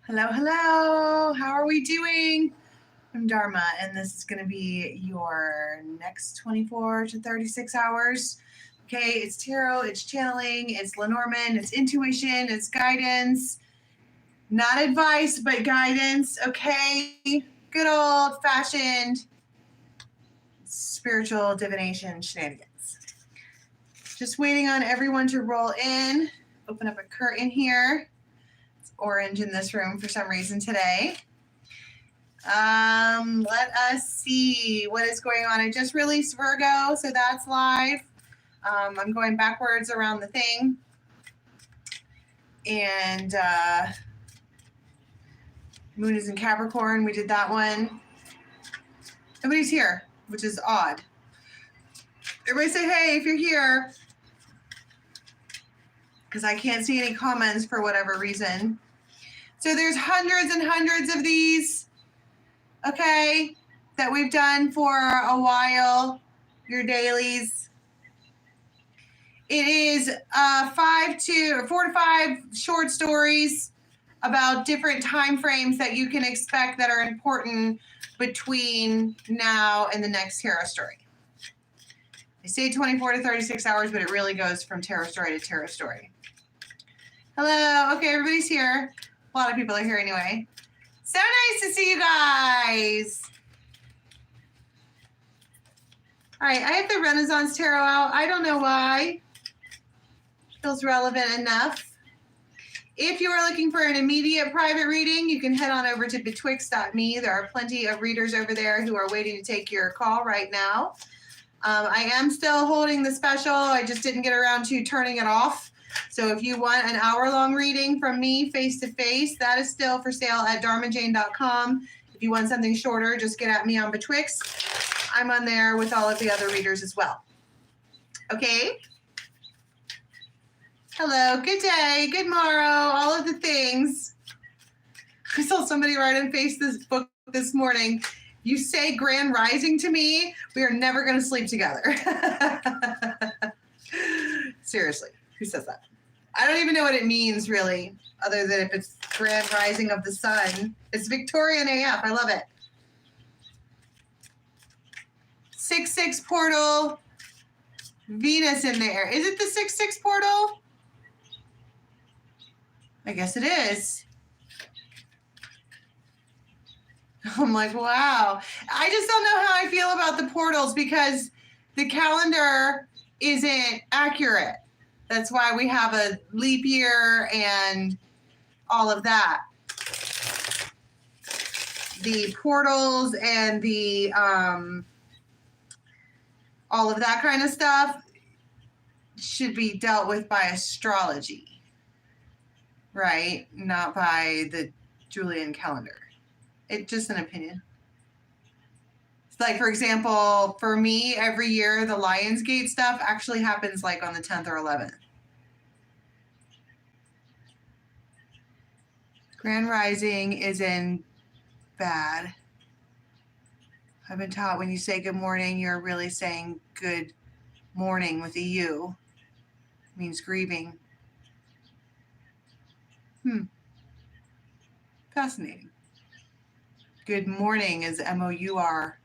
Hello, hello. How are we doing? I'm Dharma, and this is going to be your next 24 to 36 hours. Okay, it's tarot, it's channeling, it's Lenormand, it's intuition, it's guidance. Not advice, but guidance, okay? Good old-fashioned spiritual divination shenanigans. Just waiting on everyone to roll in. Open up a curtain here. Orange in this room for some reason today. Let us see what is going on. I just released Virgo, so that's live. I'm going backwards around the thing. And Moon is in Capricorn. We did that one. Nobody's here, which is odd. Everybody say, hey, if you're here. Because I can't see any comments for whatever reason. So there's hundreds and hundreds of these, okay, that we've done for a while, your dailies. It is 4 to 5 short stories about different time frames that you can expect that are important between now and the next tarot story. I say 24 to 36 hours, but it really goes from tarot story to tarot story. Hello. Okay, everybody's here. A lot of people are here anyway. So nice to see you guys. All right, I have the Renaissance Tarot out. I don't know why. Feels relevant enough. If you are looking for an immediate private reading, you can head on over to betwixt.me. There are plenty of readers over there who are waiting to take your call right now. I am still holding the special. I just didn't get around to turning it off. So if you want an hour-long reading from me face-to-face, that is still for sale at dharmajane.com. If you want something shorter, just get at me on Betwixt. I'm on there with all of the other readers as well. Okay? Hello, good day, good morrow, all of the things. I saw somebody write on Facebook this morning, you say grand rising to me, we are never going to sleep together. Seriously. Who says that? I don't even know what it means, really, other than if it's grand rising of the sun. It's Victorian AF. I love it. 6-6 portal. Venus in there. Is it the 6-6 portal? I guess it is. I'm like, wow. I just don't know how I feel about the portals because the calendar isn't accurate. That's why we have a leap year and all of that. The portals and the all of that kind of stuff should be dealt with by astrology, right? Not by the Julian calendar. It's just an opinion. It's like, for example, for me, every year, the Lionsgate stuff actually happens like on the 10th or 11th. Grand Rising is in bad. I've been taught when you say good morning, you're really saying good morning with a U. It means grieving. Fascinating. Good morning is M-O-U-R.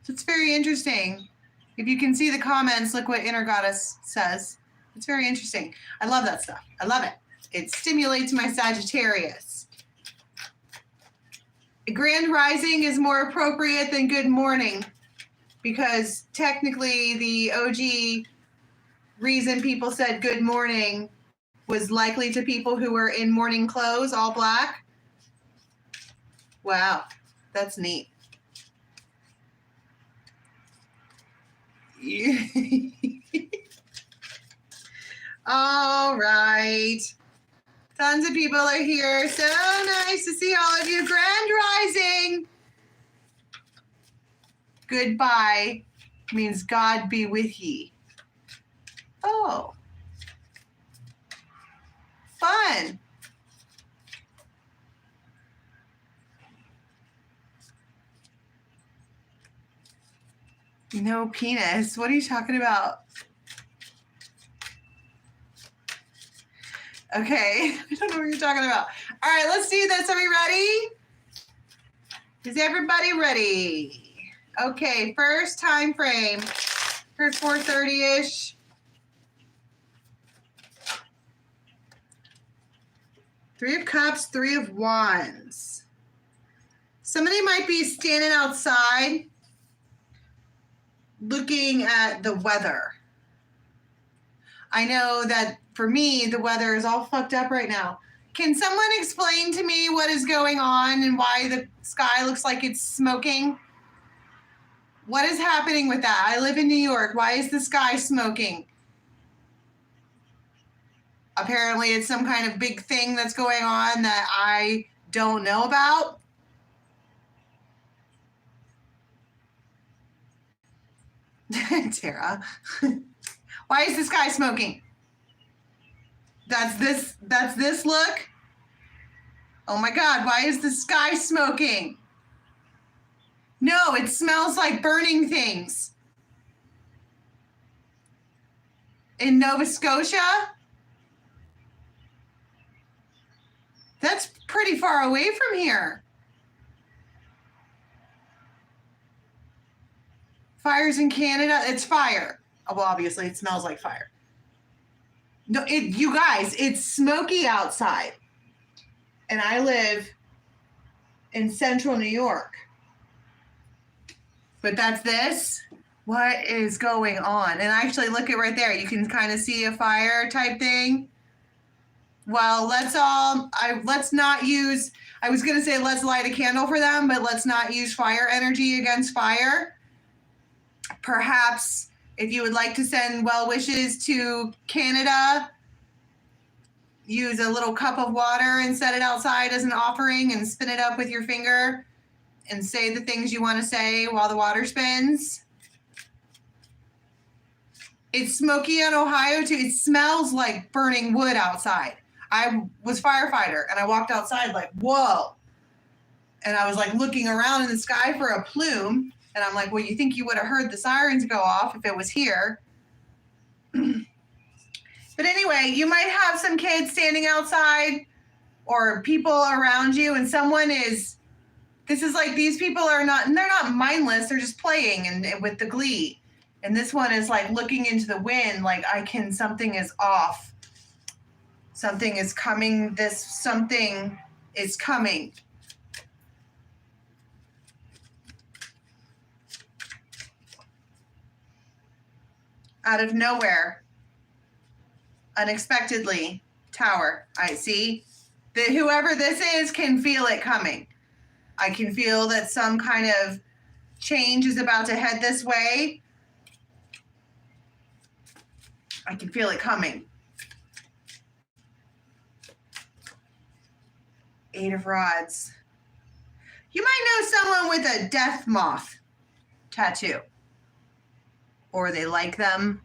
So it's very interesting. If you can see the comments, look what Inner Goddess says. It's very interesting. I love that stuff. I love it. It stimulates my Sagittarius. Grand Rising is more appropriate than good morning because technically the OG reason people said good morning was likely to people who were in morning clothes, all black. Wow, that's neat. All right. Tons of people are here. So nice to see all of you. Grand Rising. Goodbye means God be with ye. Oh. Fun. No penis. What are you talking about? Okay, I don't know what you're talking about. All right, let's do this. Are we ready? Is everybody ready? Okay, first time frame for 4:30-ish. Three of Cups, Three of Wands. Somebody might be standing outside looking at the weather. I know that for me, the weather is all fucked up right now. Can someone explain to me what is going on and why the sky looks like it's smoking? What is happening with that? I live in New York. Why is the sky smoking? Apparently it's some kind of big thing that's going on that I don't know about. Tara. Why is the sky smoking? That's this look? Oh my God, why is the sky smoking? No, it smells like burning things. In Nova Scotia? That's pretty far away from here. Fires in Canada, it's fire. Oh, well, obviously it smells like fire. No, you guys, it's smoky outside. And I live in central New York. But that's this. What is going on? And actually, look at right there. You can kind of see a fire type thing. Well, let's not use, I was going to say let's light a candle for them, but let's not use fire energy against fire. Perhaps if you would like to send well wishes to Canada, use a little cup of water and set it outside as an offering and spin it up with your finger and say the things you want to say while the water spins. It's smoky in Ohio too. It smells like burning wood outside. I was firefighter and I walked outside like, whoa. And I was like looking around in the sky for a plume. And I'm like, well, you think you would have heard the sirens go off if it was here. But anyway, you might have some kids standing outside or people around you and someone is, this is like, these people are not, and they're not mindless. They're just playing and with the glee. And this one is like looking into the wind, like something is off. Something is coming. Something is coming. Out of nowhere, unexpectedly, Tower. I see. Whoever this is can feel it coming. I can feel that some kind of change is about to head this way. I can feel it coming. Eight of Rods. You might know someone with a death moth tattoo. Or they like them.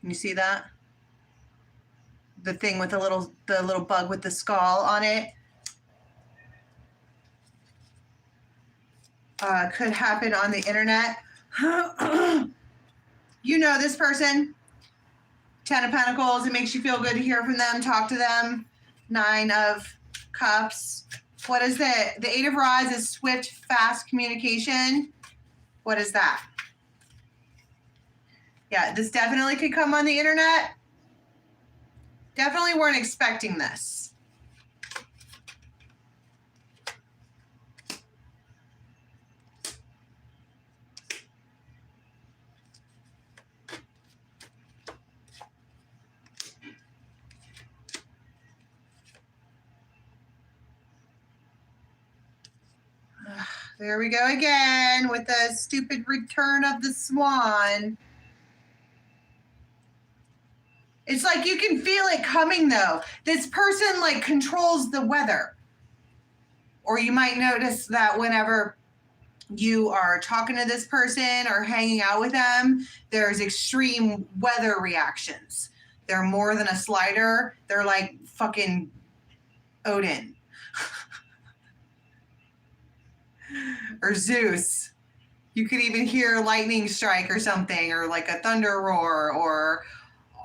You see that? The thing with the little bug with the skull on it. Could happen on the internet. You know this person. 10 of Pentacles. It makes you feel good to hear from them, talk to them. 9 of Cups. What is it? The 8 of Rods is swift, fast communication. What is that? Yeah, this definitely could come on the internet. Definitely weren't expecting this. There we go again with the stupid return of the swan. It's like you can feel it coming though. This person like controls the weather. Or you might notice that whenever you are talking to this person or hanging out with them, there's extreme weather reactions. They're more than a slider. They're like fucking Odin. Or Zeus. You could even hear lightning strike or something, or like a thunder roar, or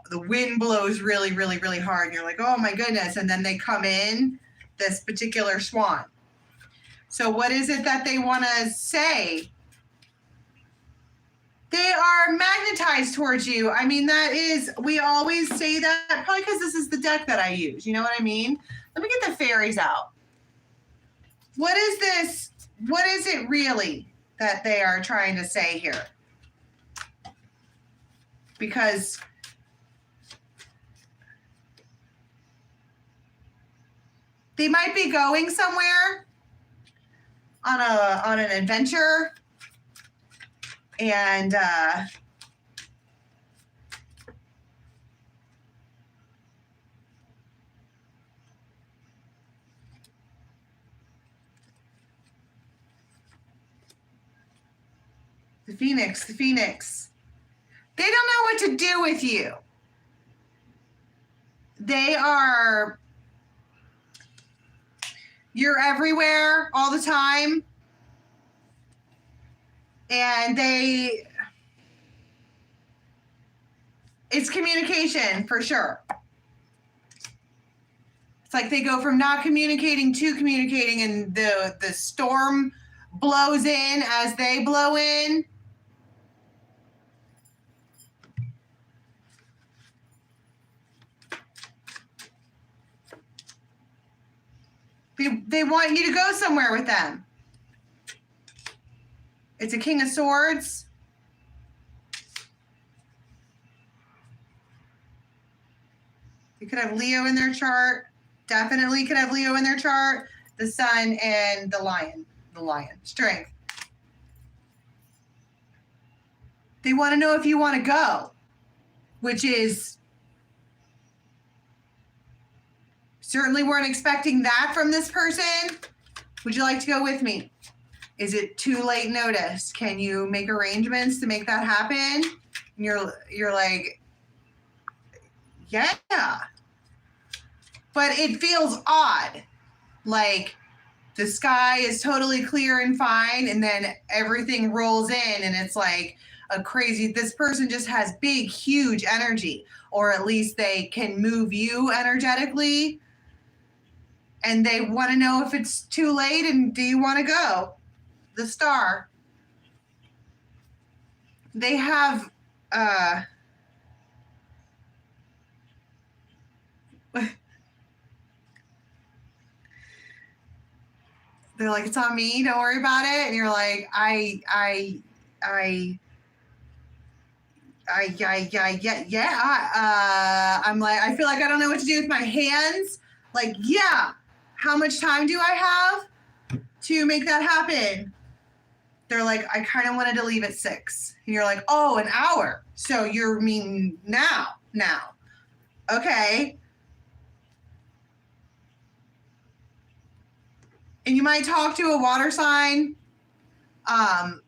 the wind blows really, really, really hard. And you're like, oh my goodness. And then they come in, this particular swan. So what is it that they want to say? They are magnetized towards you. I mean, that is, we always say that, probably because this is the deck that I use. You know what I mean? Let me get the fairies out. What is this? What is it really that they are trying to say here? Because they might be going somewhere on an adventure, and the Phoenix, they don't know what to do with you. You're everywhere all the time. And it's communication for sure. It's like they go from not communicating to communicating, and the storm blows in as they blow in. They want you to go somewhere with them. It's a King of Swords. You could have Leo in their chart. Definitely could have Leo in their chart. The Sun and the Lion. The Lion. Strength. They want to know if you want to go, which is certainly weren't expecting that from this person. Would you like to go with me? Is it too late notice? Can you make arrangements to make that happen? And you're like, yeah. But it feels odd. Like the sky is totally clear and fine, and then everything rolls in, and it's like a crazy, this person just has big, huge energy, or at least they can move you energetically. And they want to know if it's too late and do you want to go? The Star. They have they're like, it's on me, don't worry about it. And you're like, I'm like, I feel like I don't know what to do with my hands. Like, yeah, how much time do I have to make that happen? They're like, I kind of wanted to leave at 6. And you're like, oh, an hour. So you're mean now. Okay. And you might talk to a water sign, or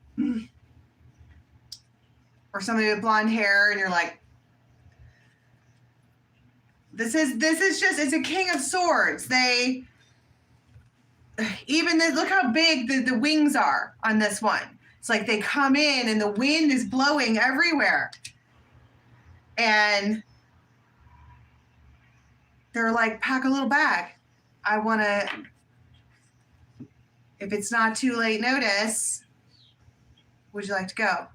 somebody with blonde hair, and you're like, this is just, it's a King of Swords. They, even this, look how big the wings are on this one. It's like they come in and the wind is blowing everywhere. And they're like, pack a little bag. I want to, if it's not too late notice, would you like to go?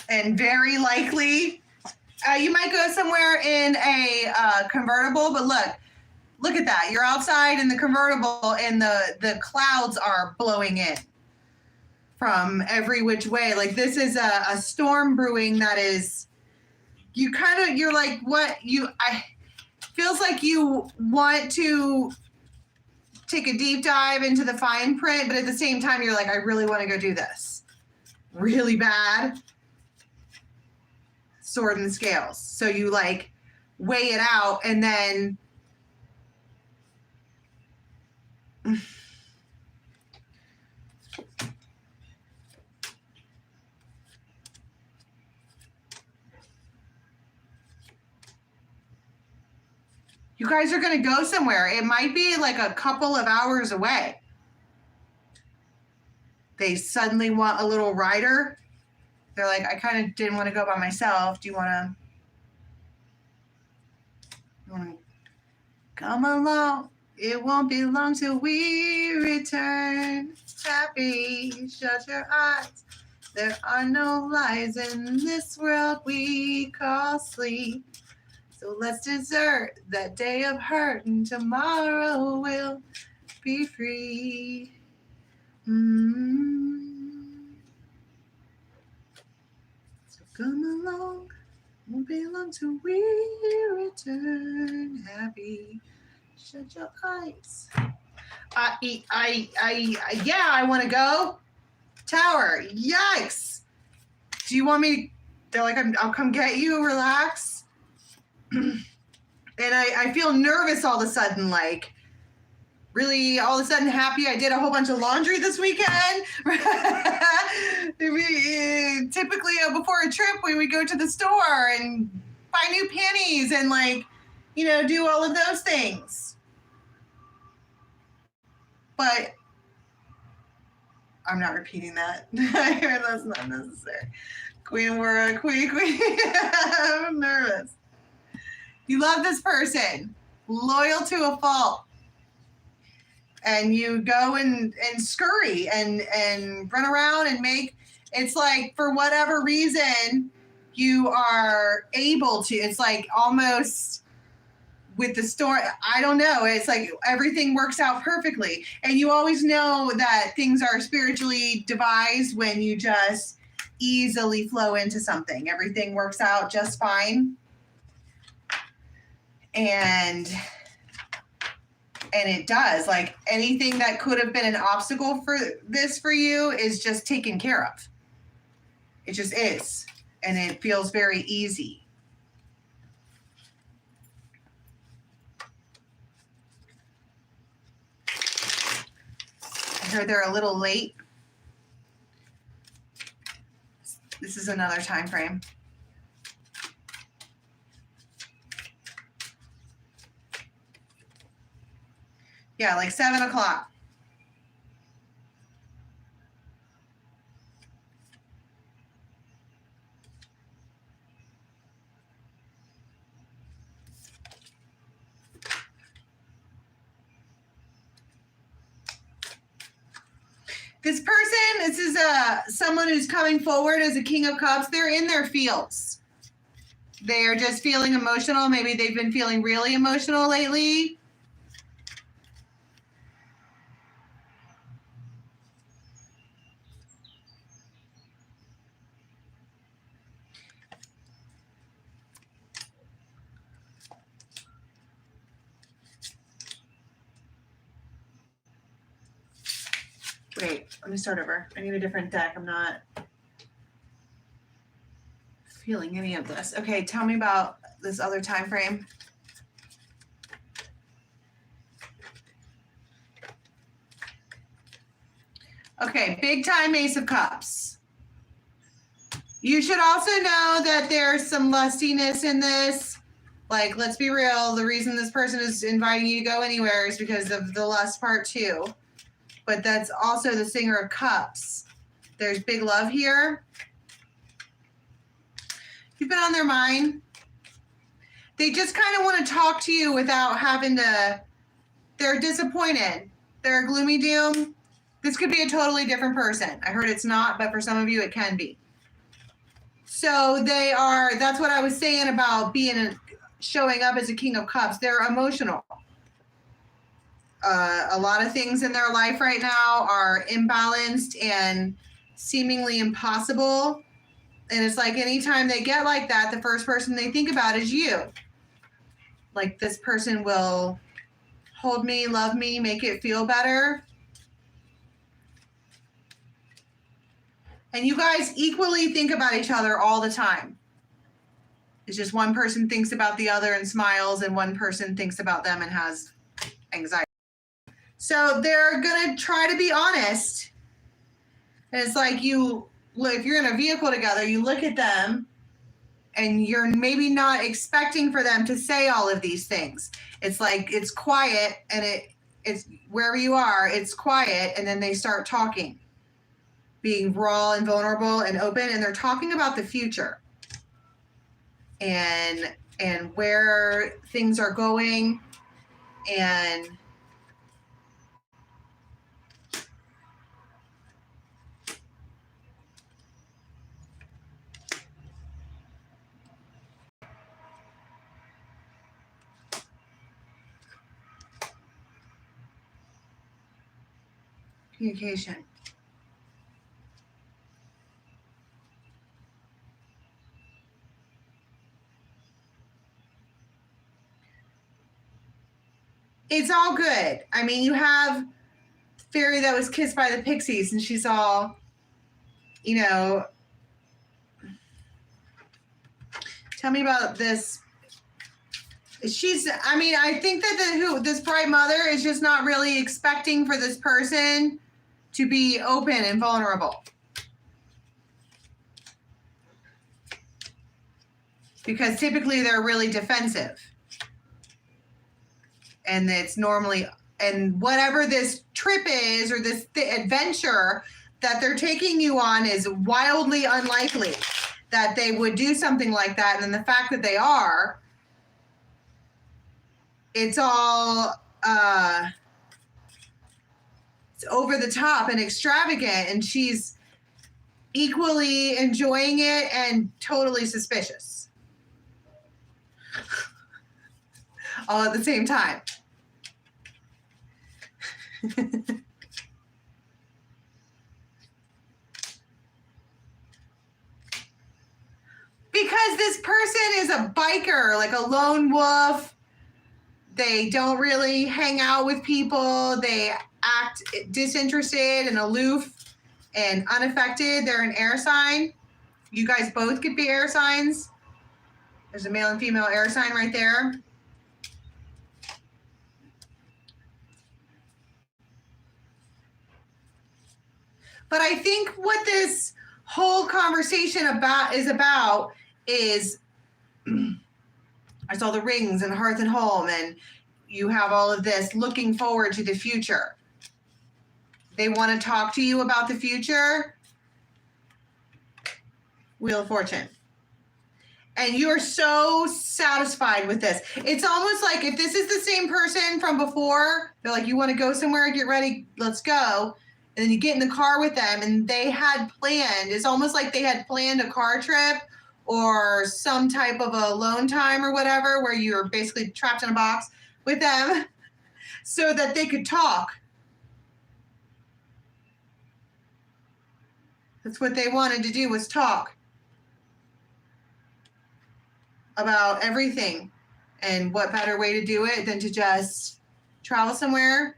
And very likely, you might go somewhere in a convertible, but look at that. You're outside in the convertible and the clouds are blowing in from every which way. Like this is a storm brewing that is, you're like, feels like you want to take a deep dive into the fine print, but at the same time, you're like, I really want to go do this really bad. Sword and scales. So you like weigh it out and then You guys are going to go somewhere. It might be like a couple of hours away. They suddenly want a little rider. They're like, I kind of didn't want to go by myself. Do you want to come along? It won't be long till we return. Happy, shut your eyes. There are no lies in this world we call sleep. So let's desert that day of hurt, and tomorrow we'll be free. So come along, won't be long till we return. Happy, shut your eyes. Yeah, I want to go. Tower, yikes. Do you want me? They're like, I'll come get you. Relax. And I feel nervous all of a sudden, like really all of a sudden happy. I did a whole bunch of laundry this weekend. Typically before a trip, we would go to the store and buy new panties and like, you know, do all of those things. But I'm not repeating that. That's not necessary. Queen. I'm nervous. You love this person, loyal to a fault. And you go and scurry and run around and make, it's like for whatever reason, you are able to, it's like almost with the story, I don't know, it's like everything works out perfectly. And you always know that things are spiritually devised when you just easily flow into something. Everything works out just fine. And it does. Like anything that could have been an obstacle for this for you is just taken care of. It just is. And it feels very easy. I heard they're a little late. This is another time frame. Yeah, like 7 o'clock. This person, this is someone who's coming forward as a King of Cups. They're in their feels. They're just feeling emotional. Maybe they've been feeling really emotional lately. Wait, let me start over. I need a different deck. I'm not feeling any of this. Okay, tell me about this other time frame. Okay, big time Ace of Cups. You should also know that there's some lustiness in this. Like, let's be real. The reason this person is inviting you to go anywhere is because of the lust part too. But that's also the Singer of Cups. There's big love here. You've been on their mind. They just kind of want to talk to you without having to, they're disappointed. They're a gloomy doom. This could be a totally different person. I heard it's not, but for some of you it can be. So they are, that's what I was saying about showing up as a King of Cups. They're emotional. A lot of things in their life right now are imbalanced and seemingly impossible. And it's like anytime they get like that, the first person they think about is you. Like this person will hold me, love me, make it feel better. And you guys equally think about each other all the time. It's just one person thinks about the other and smiles, and one person thinks about them and has anxiety. So they're going to try to be honest. And it's like if you're in a vehicle together, you look at them and you're maybe not expecting for them to say all of these things. It's like it's quiet, and it's wherever you are, it's quiet, and then they start talking, being raw and vulnerable and open, and they're talking about the future and where things are going, and communication. It's all good. I mean, you have fairy that was kissed by the pixies, and she's all, you know, tell me about this. I mean, I think that this bright mother is just not really expecting for this person to be open and vulnerable. Because typically they're really defensive. And it's normally, and whatever this trip is or this adventure that they're taking you on is wildly unlikely that they would do something like that. And then the fact that they are, it's all, it's over the top and extravagant, and she's equally enjoying it and totally suspicious all at the same time. Because this person is a biker, like a lone wolf. They don't really hang out with people. They act disinterested and aloof and unaffected. They're an air sign. You guys both could be air signs. There's a male and female air sign right there. But I think what this whole conversation is about is there's all the rings and hearth and home, and you have all of this looking forward to the future. They want to talk to you about the future. Wheel of Fortune. And you're so satisfied with this. It's almost like if this is the same person from before, they're like, you want to go somewhere, get ready, let's go. And then you get in the car with them, and they had planned, it's almost like they had planned a car trip or some type of a alone time or whatever, where you're basically trapped in a box with them so that they could talk. That's what they wanted to do, was talk about everything. And what better way to do it than to just travel somewhere?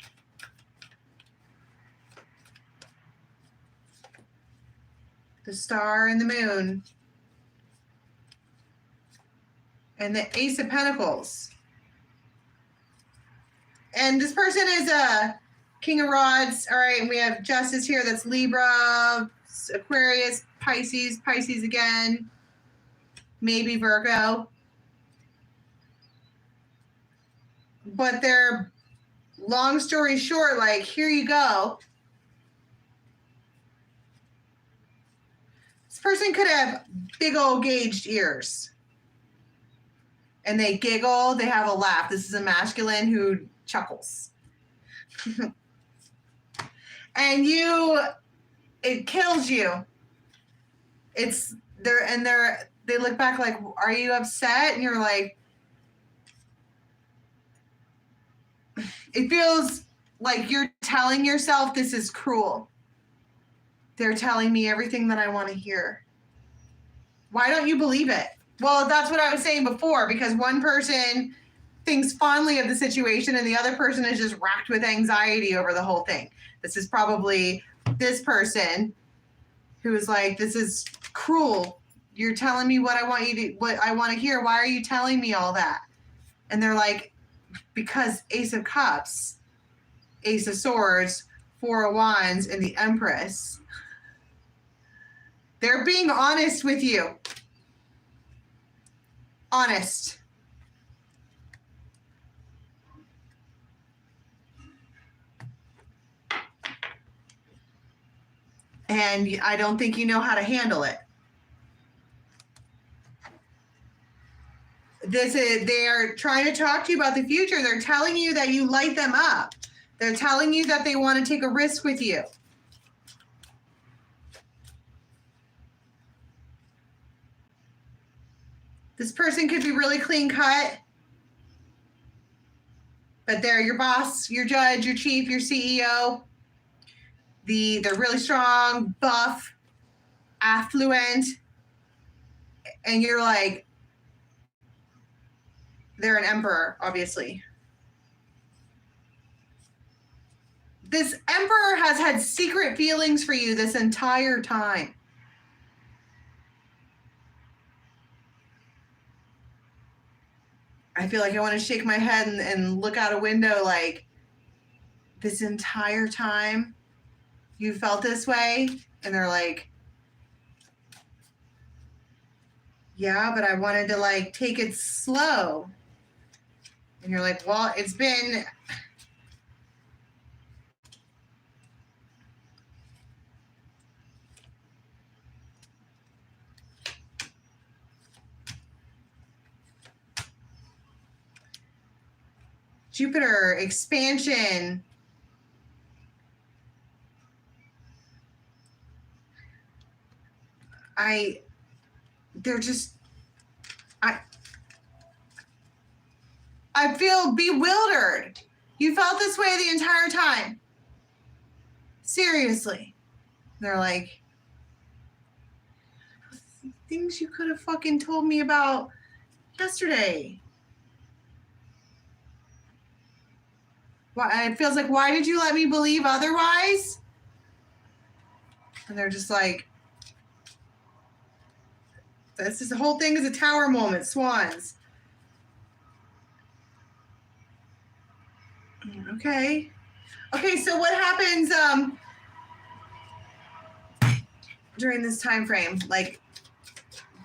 The star and the moon. And the Ace of Pentacles. And this person is a King of Rods. All right, and we have Justice here. That's Libra, Aquarius, Pisces again. Maybe Virgo. But they're, long story short, like, here you go. This person could have big old gauged ears. And they giggle, they have a laugh. This is a masculine who chuckles. And it kills you. It's there, and they look back like, are you upset? And you're like, it feels like you're telling yourself this is cruel. They're telling me everything that I want to hear. Why don't you believe it? Well, that's what I was saying before, because one person thinks fondly of the situation and the other person is just racked with anxiety over the whole thing. This is probably this person who is like, this is cruel. You're telling me what I want to hear. Why are you telling me all that? And they're like, because Ace of Cups, Ace of Swords, Four of Wands, and the Empress. They're being honest with you. honest. And I don't think you know how to handle it. They are trying to talk to you about the future. They're telling you that you light them up. They're telling you that they want to take a risk with you. This person could be really clean cut, but they're your boss, your judge, your chief, your CEO. They're really strong, buff, affluent, and you're like, they're an emperor, obviously. This emperor has had secret feelings for you this entire time. I feel like I want to shake my head and look out a window like, this entire time you felt this way? And they're like, yeah, but I wanted to like take it slow. And you're like, well, it's been Jupiter, expansion. I feel bewildered. You felt this way the entire time. Seriously. They're like, things you could have fucking told me about yesterday. And it feels like, why did you let me believe otherwise? And they're just like, the whole thing is a tower moment, swans. Okay. Okay, so what happens during this time frame? Like,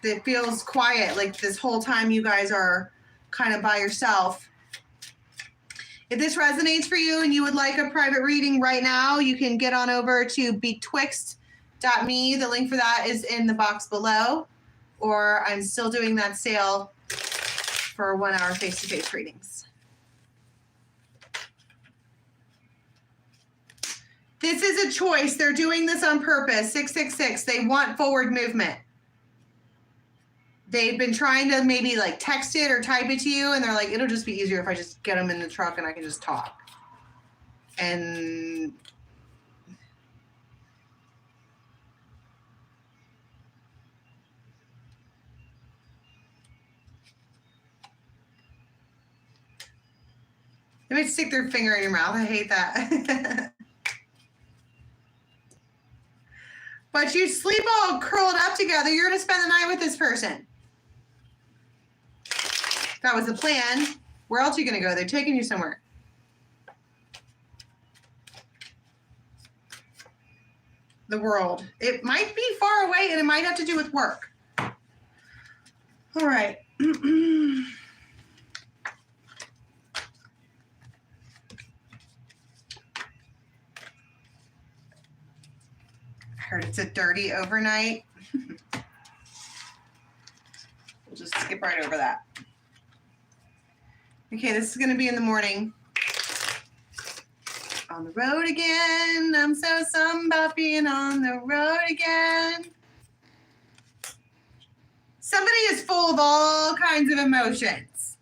it feels quiet, like this whole time you guys are kind of by yourself. If this resonates for you and you would like a private reading right now, you can get on over to betwixt.me. The link for that is in the box below. Or I'm still doing that sale for 1 hour face-to-face readings. This is a choice. They're doing this on purpose. 666. They want forward movement. They've been trying to maybe like text it or type it to you, and they're like, it'll just be easier if I just get them in the truck and I can just talk. And they might stick their finger in your mouth. I hate that. But you sleep all curled up together. You're going to spend the night with this person. That was the plan. Where else are you going to go? They're taking you somewhere. The world. It might be far away, and it might have to do with work. All right. I heard it's a dirty overnight. We'll just skip right over that. Okay, this is going to be in the morning. On the road again. I'm so something about being on the road again. Somebody is full of all kinds of emotions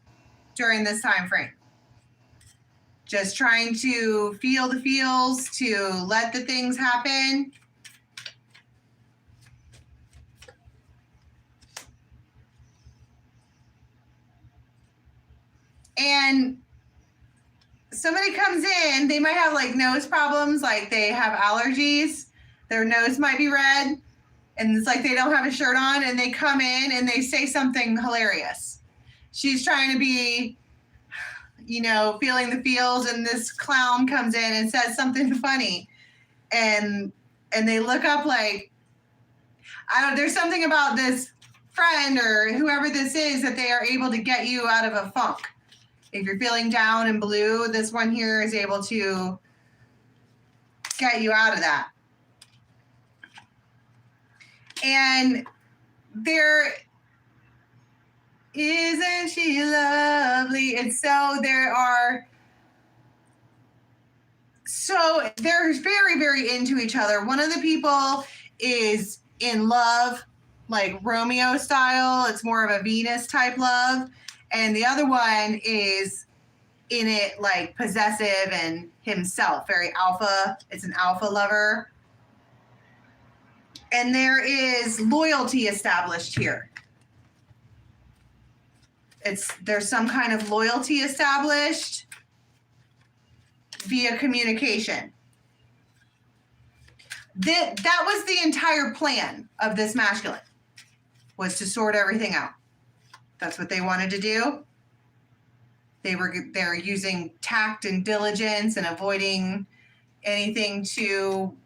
during this time frame. Just trying to feel the feels, to let the things happen. And somebody comes in, they might have like nose problems, like they have allergies, their nose might be red, and it's like they don't have a shirt on, and they come in and they say something hilarious. She's trying to be, you know, feeling the feels, and this clown comes in and says something funny, and they look up like, I don't, there's something about this friend or whoever this is, that they are able to get you out of a funk. If you're feeling down and blue, this one here is able to get you out of that. And there, isn't she lovely? And so they're very, very into each other. One of the people is in love, like Romeo style. It's more of a Venus type love. And the other one is in it like possessive and himself, very alpha. It's an alpha lover. And there is loyalty established here. There's some kind of loyalty established via communication. That was the entire plan of this masculine, was to sort everything out. That's what they wanted to do. They're using tact and diligence and avoiding anything too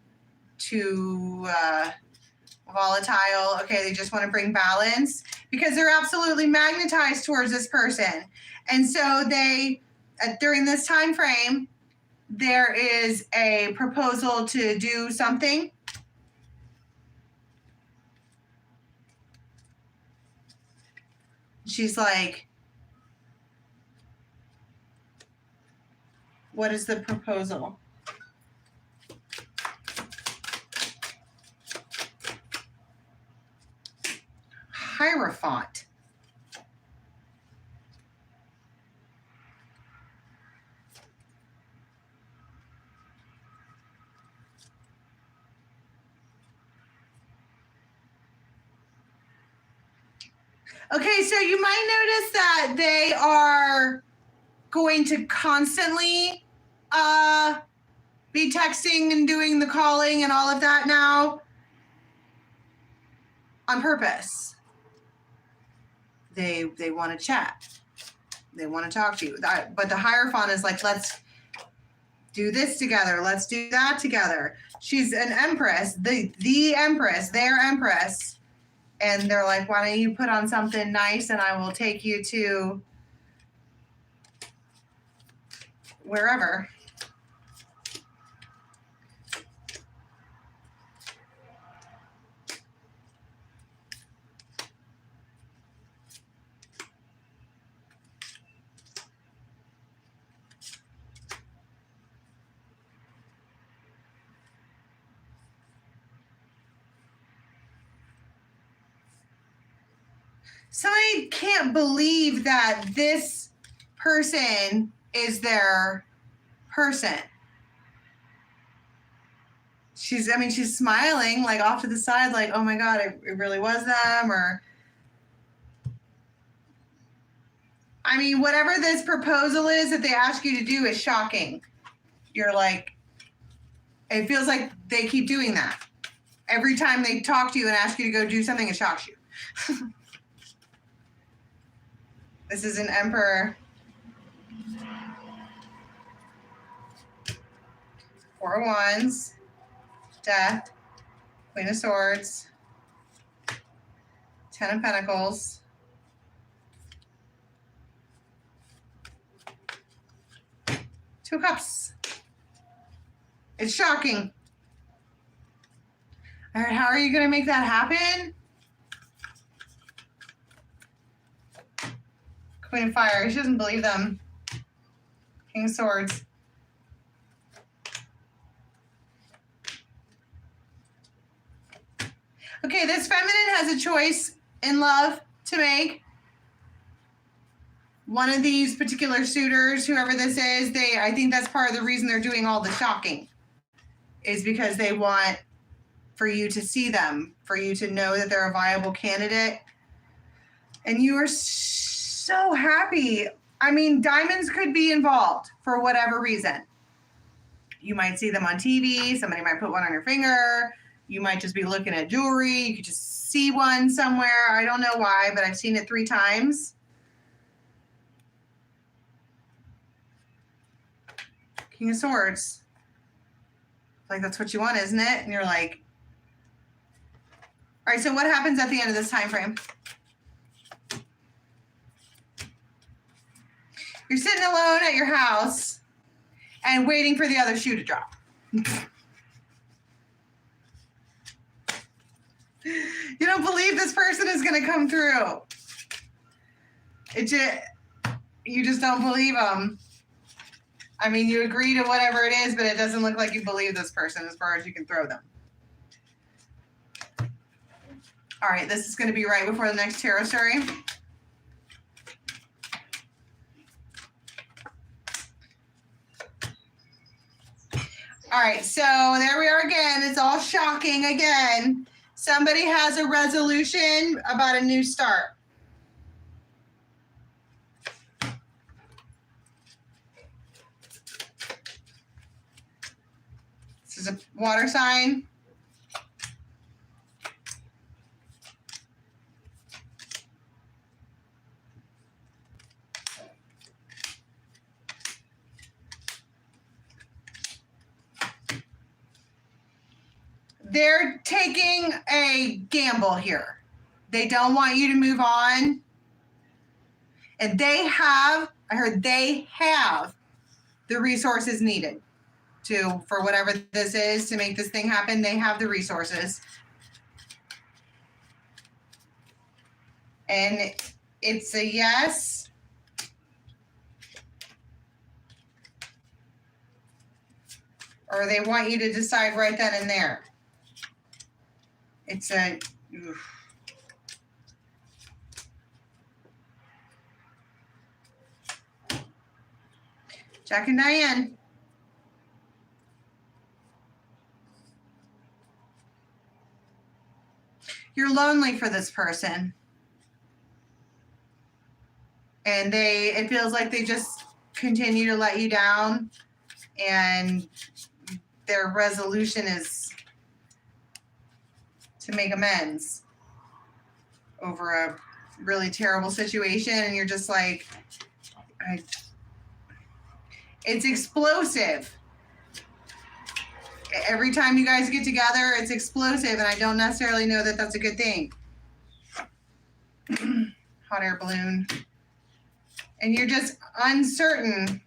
volatile. Okay, they just want to bring balance because they're absolutely magnetized towards this person. And so during this time frame, there is a proposal to do something. She's like, what is the proposal? Hierophant. Okay, so you might notice that they are going to constantly be texting and doing the calling and all of that now on purpose. They want to chat. They want to talk to you. But the Hierophant is like, let's do this together. Let's do that together. She's an empress, the empress, their empress. And they're like, why don't you put on something nice and I will take you to wherever. So I can't believe that this person is their person. She's smiling like off to the side, like, oh my God, it really was them. Or, I mean, whatever this proposal is that they ask you to do is shocking. You're like, it feels like they keep doing that. Every time they talk to you and ask you to go do something, it shocks you. This is an Emperor. Four of Wands, Death, Queen of Swords, Ten of Pentacles, Two of Cups. It's shocking. All right, how are you going to make that happen? Queen of Fire. She doesn't believe them. King of Swords. Okay, this feminine has a choice in love to make. One of these particular suitors, whoever this is, I think that's part of the reason they're doing all the shocking, is because they want for you to see them, for you to know that they're a viable candidate. And you are so happy. I mean, diamonds could be involved for whatever reason. You might see them on TV. Somebody might put one on your finger. You might just be looking at jewelry. You could just see one somewhere. I don't know why, but I've seen it 3 times. King of Swords. Like, that's what you want, isn't it? And you're like, all right, so what happens at the end of this time frame? You're sitting alone at your house and waiting for the other shoe to drop. You don't believe this person is going to come through. You just don't believe them. I mean, you agree to whatever it is, but it doesn't look like you believe this person as far as you can throw them. All right, this is going to be right before the next tarot story. All right, so there we are again. It's all shocking again. Somebody has a resolution about a new start. This is a water sign. They're taking a gamble here. They don't want you to move on. And they have the resources needed for whatever this is to make this thing happen. They have the resources. And it's a yes. Or they want you to decide right then and there. It's a... Oof. Jack and Diane. You're lonely for this person. And it feels like they just continue to let you down. And their resolution is to make amends over a really terrible situation. And you're just like, it's explosive. Every time you guys get together, it's explosive. And I don't necessarily know that that's a good thing. Hot air balloon. And you're just uncertain.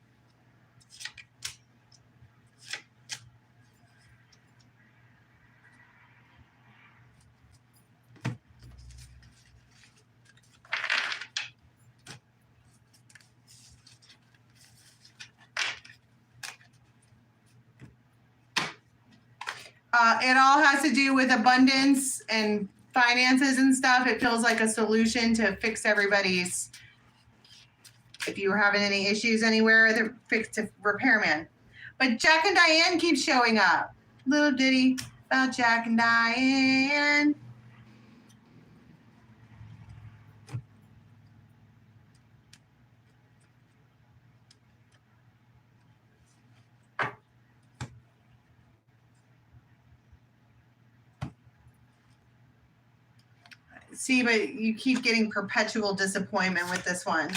It all has to do with abundance and finances and stuff. It feels like a solution to fix everybody's. If you were having any issues anywhere, they're fixed to repairman. But Jack and Diane keep showing up. Little ditty about Jack and Diane. See, but you keep getting perpetual disappointment with this one.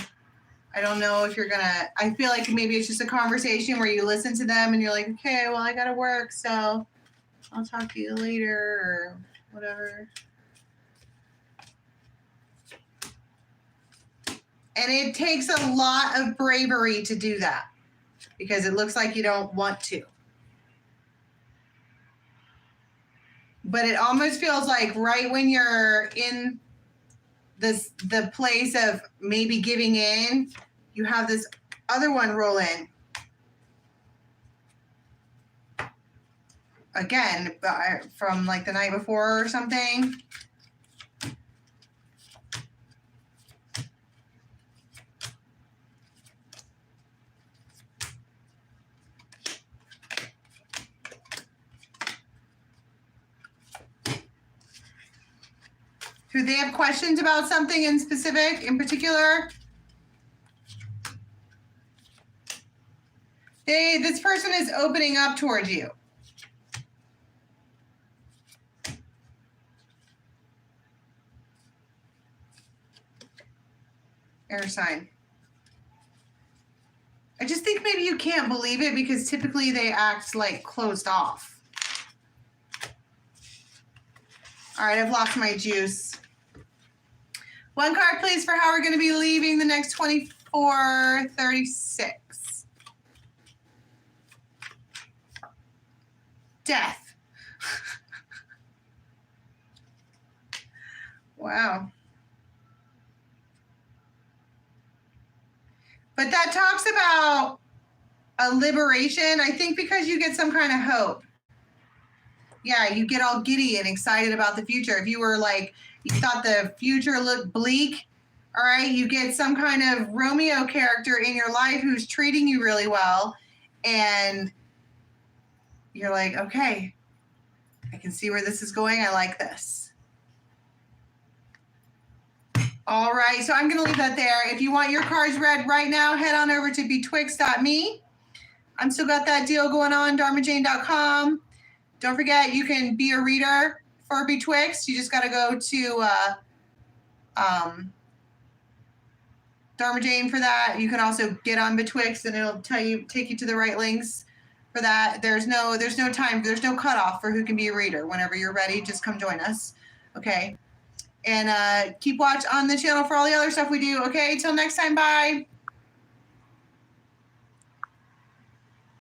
I don't know if you're gonna, I feel like maybe it's just a conversation where you listen to them and you're like, okay, well, I gotta work, so I'll talk to you later or whatever. And it takes a lot of bravery to do that because it looks like you don't want to. But it almost feels like right when you're in the place of maybe giving in, you have this other one roll in. Again, from like the night before or something. Do they have questions about something in particular? This person is opening up towards you. Air sign. I just think maybe you can't believe it because typically they act like closed off. All right, I've lost my juice. One card, please, for how we're going to be leaving the next 24 4:36. Death. Wow. But that talks about a liberation, I think, because you get some kind of hope. Yeah, you get all giddy and excited about the future. If you were like, you thought the future looked bleak, all right, you get some kind of Romeo character in your life who's treating you really well. And you're like, okay, I can see where this is going. I like this. All right, so I'm going to leave that there. If you want your cards read right now, head on over to betwixt.me. I'm still got that deal going on, dharmajane.com. Don't forget, you can be a reader for Betwixt. You just got to go to Dharma Jane for that. You can also get on Betwixt, and it'll take you to the right links for that. There's no time, there's no cutoff for who can be a reader. Whenever you're ready, just come join us. Okay. And keep watch on the channel for all the other stuff we do. Okay, till next time, bye.